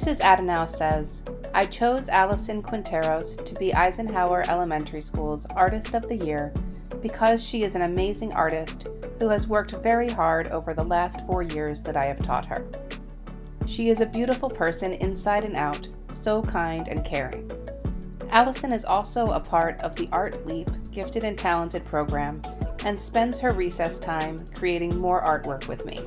Mrs. Adenau says, I chose Allison Quinteros to be Eisenhower Elementary School's Artist of the Year because she is an amazing artist who has worked very hard over the last 4 years that I have taught her. She is a beautiful person inside and out, so kind and caring. Allison is also a part of the Art Leap Gifted and Talented program and spends her recess time creating more artwork with me.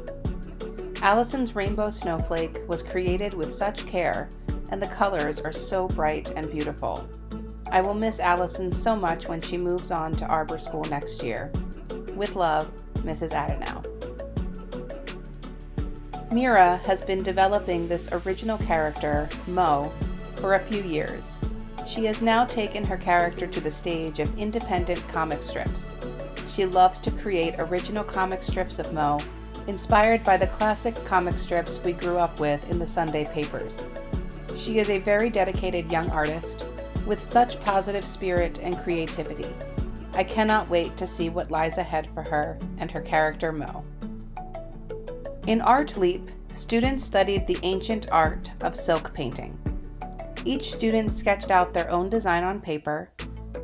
Allison's rainbow snowflake was created with such care, and the colors are so bright and beautiful. I will miss Allison so much when she moves on to Arbor School next year. With love, Mrs. Adenau. Mira has been developing this original character, Mo, for a few years. She has now taken her character to the stage of independent comic strips. She loves to create original comic strips of Mo, inspired by the classic comic strips we grew up with in the Sunday papers. She is a very dedicated young artist with such positive spirit and creativity. I cannot wait to see what lies ahead for her and her character Mo. In Art Leap, students studied the ancient art of silk painting. Each student sketched out their own design on paper,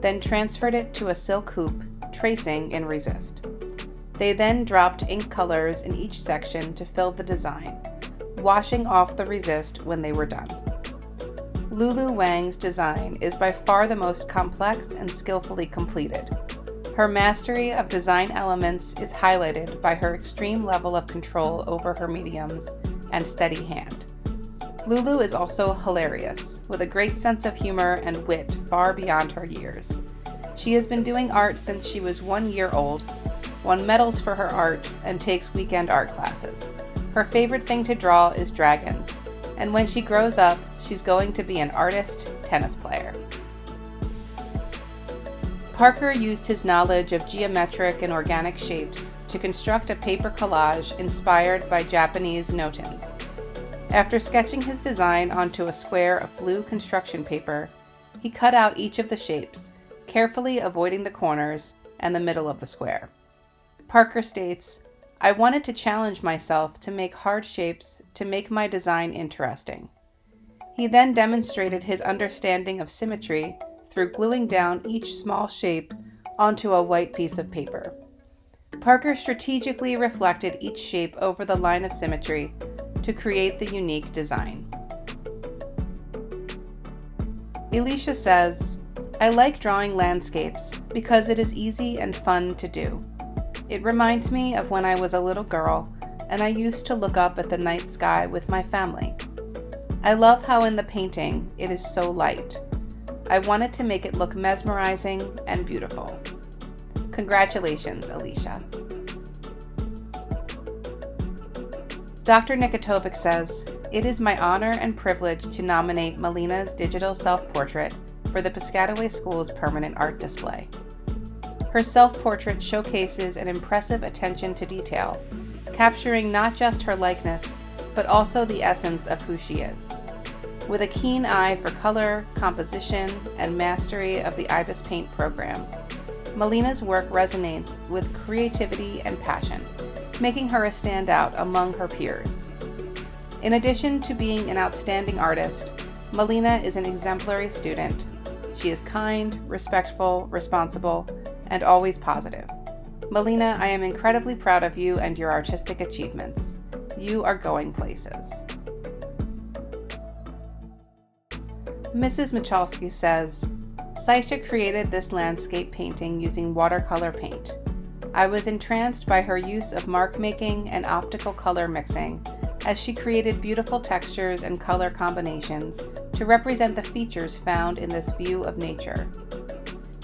then transferred it to a silk hoop, tracing in resist. They then dropped ink colors in each section to fill the design, washing off the resist when they were done. Lulu Wang's design is by far the most complex and skillfully completed. Her mastery of design elements is highlighted by her extreme level of control over her mediums and steady hand. Lulu is also hilarious, with a great sense of humor and wit far beyond her years. She has been doing art since she was 1 year old, won medals for her art, and takes weekend art classes. Her favorite thing to draw is dragons, and when she grows up, she's going to be an artist tennis player. Parker used his knowledge of geometric and organic shapes to construct a paper collage inspired by Japanese notins. After sketching his design onto a square of blue construction paper, he cut out each of the shapes, carefully avoiding the corners and the middle of the square. Parker states, I wanted to challenge myself to make hard shapes to make my design interesting. He then demonstrated his understanding of symmetry through gluing down each small shape onto a white piece of paper. Parker strategically reflected each shape over the line of symmetry to create the unique design. Elisha says, I like drawing landscapes because it is easy and fun to do. It reminds me of when I was a little girl and I used to look up at the night sky with my family. I love how in the painting it is so light. I wanted to make it look mesmerizing and beautiful. Congratulations, Alicia. Dr. Nikitovic says, it is my honor and privilege to nominate Melina's digital self-portrait for the Piscataway School's permanent art display. Her self-portrait showcases an impressive attention to detail, capturing not just her likeness, but also the essence of who she is. With a keen eye for color, composition, and mastery of the IBIS Paint program, Melina's work resonates with creativity and passion, making her a standout among her peers. In addition to being an outstanding artist, Melina is an exemplary student. She is kind, respectful, responsible, and always positive. Melina, I am incredibly proud of you and your artistic achievements. You are going places. Mrs. Michalski says, Saisha created this landscape painting using watercolor paint. I was entranced by her use of mark making and optical color mixing, as she created beautiful textures and color combinations to represent the features found in this view of nature.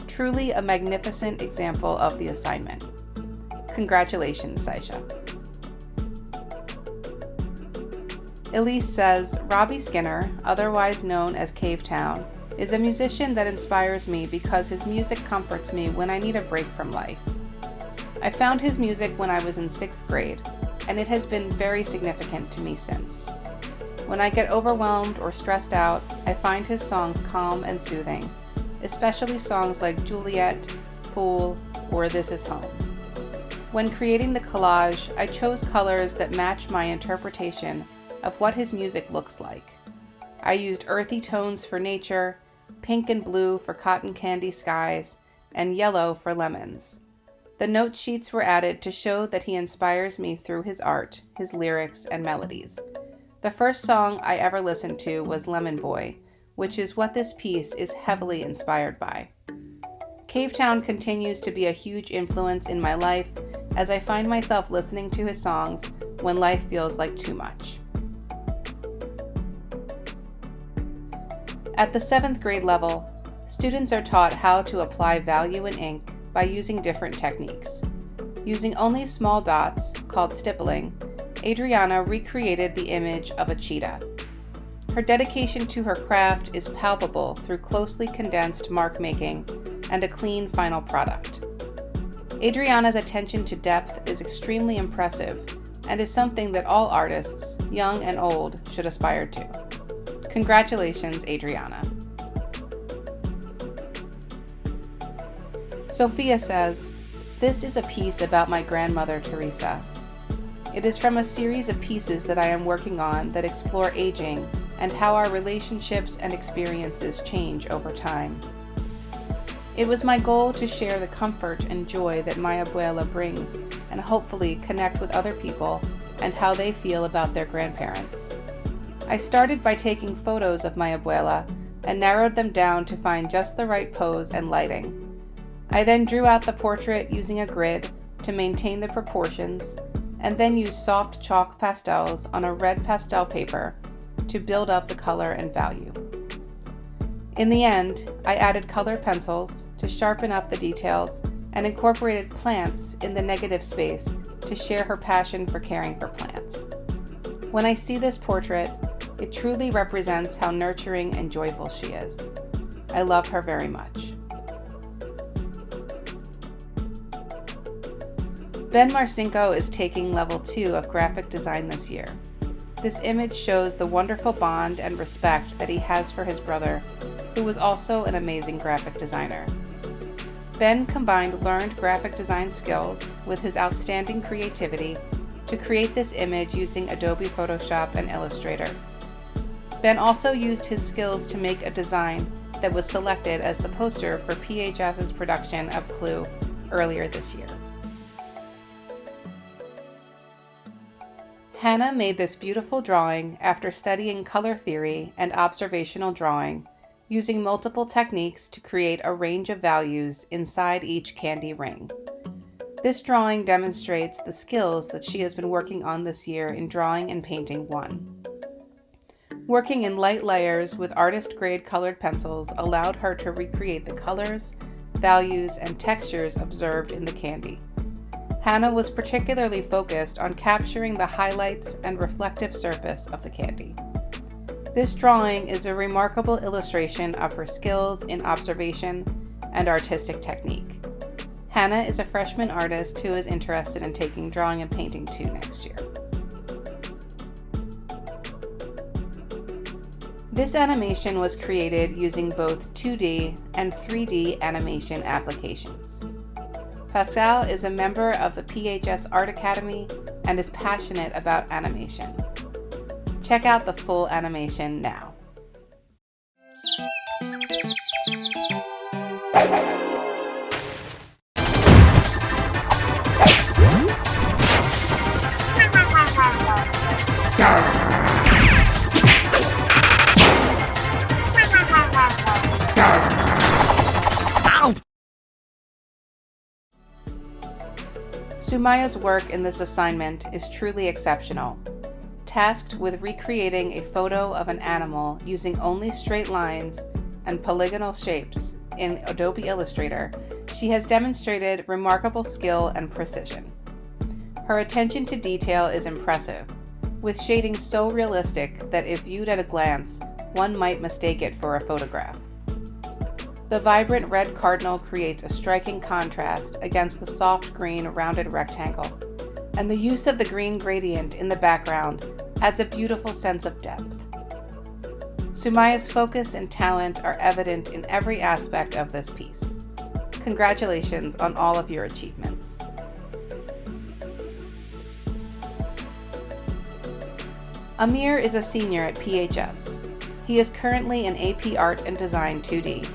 Truly a magnificent example of the assignment. Congratulations, Saisha. Elise says, Robbie Skinner, otherwise known as Cave Town, is a musician that inspires me because his music comforts me when I need a break from life. I found his music when I was in 6th grade, and it has been very significant to me since. When I get overwhelmed or stressed out, I find his songs calm and soothing, especially songs like Juliet, Fool, or This Is Home. When creating the collage, I chose colors that match my interpretation of what his music looks like. I used earthy tones for nature, pink and blue for cotton candy skies, and yellow for lemons. The note sheets were added to show that he inspires me through his art, his lyrics, and melodies. The first song I ever listened to was Lemon Boy, which is what this piece is heavily inspired by. Cavetown continues to be a huge influence in my life as I find myself listening to his songs when life feels like too much. At the 7th grade level, students are taught how to apply value in ink by using different techniques. Using only small dots, called stippling, Adriana recreated the image of a cheetah. Her dedication to her craft is palpable through closely condensed mark making and a clean final product. Adriana's attention to depth is extremely impressive and is something that all artists, young and old, should aspire to. Congratulations, Adriana. Sophia says, "This is a piece about my grandmother, Teresa. It is from a series of pieces that I am working on that explore aging and how our relationships and experiences change over time. It was my goal to share the comfort and joy that my abuela brings and hopefully connect with other people and how they feel about their grandparents. I started by taking photos of my abuela and narrowed them down to find just the right pose and lighting. I then drew out the portrait using a grid to maintain the proportions and then used soft chalk pastels on a red pastel paper to build up the color and value. In the end, I added colored pencils to sharpen up the details and incorporated plants in the negative space to share her passion for caring for plants. When I see this portrait, it truly represents how nurturing and joyful she is. I love her very much." Ben Marcinko is taking level 2 of graphic design this year. This image shows the wonderful bond and respect that he has for his brother, who was also an amazing graphic designer. Ben combined learned graphic design skills with his outstanding creativity to create this image using Adobe Photoshop and Illustrator. Ben also used his skills to make a design that was selected as the poster for PHS's production of Clue earlier this year. Hannah made this beautiful drawing after studying color theory and observational drawing, using multiple techniques to create a range of values inside each candy ring. This drawing demonstrates the skills that she has been working on this year in drawing and painting 1. Working in light layers with artist-grade colored pencils allowed her to recreate the colors, values, and textures observed in the candy. Hannah was particularly focused on capturing the highlights and reflective surface of the candy. This drawing is a remarkable illustration of her skills in observation and artistic technique. Hannah is a freshman artist who is interested in taking drawing and painting 2 next year. This animation was created using both 2D and 3D animation applications. Pascal is a member of the PHS Art Academy and is passionate about animation. Check out the full animation now. Sumaya's work in this assignment is truly exceptional. Tasked with recreating a photo of an animal using only straight lines and polygonal shapes in Adobe Illustrator, she has demonstrated remarkable skill and precision. Her attention to detail is impressive, with shading so realistic that if viewed at a glance, one might mistake it for a photograph. The vibrant red cardinal creates a striking contrast against the soft green rounded rectangle, and the use of the green gradient in the background adds a beautiful sense of depth. Sumaya's focus and talent are evident in every aspect of this piece. Congratulations on all of your achievements. Amir is a senior at PHS. He is currently in AP Art and Design 2D,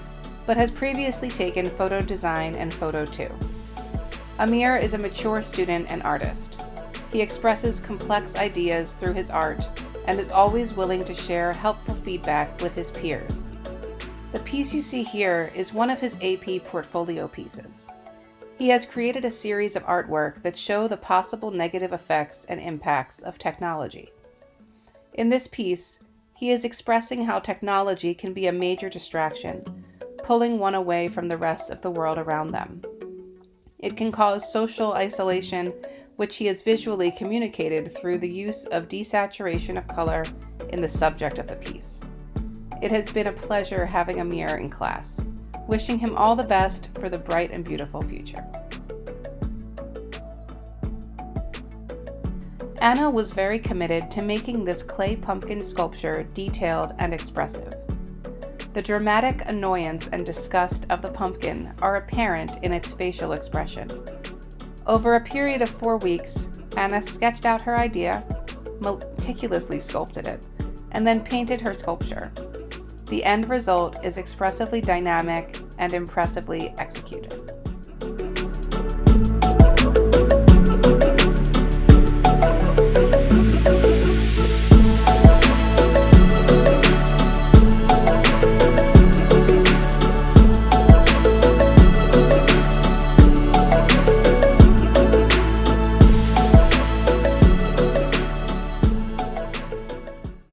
but has previously taken Photo Design and Photo 2. Amir is a mature student and artist. He expresses complex ideas through his art and is always willing to share helpful feedback with his peers. The piece you see here is one of his AP portfolio pieces. He has created a series of artwork that show the possible negative effects and impacts of technology. In this piece, he is expressing how technology can be a major distraction, pulling one away from the rest of the world around them. It can cause social isolation, which he has visually communicated through the use of desaturation of color in the subject of the piece. It has been a pleasure having Amir in class, wishing him all the best for the bright and beautiful future. Anna was very committed to making this clay pumpkin sculpture detailed and expressive. The dramatic annoyance and disgust of the pumpkin are apparent in its facial expression. Over a period of 4 weeks, Anna sketched out her idea, meticulously sculpted it, and then painted her sculpture. The end result is expressively dynamic and impressively executed.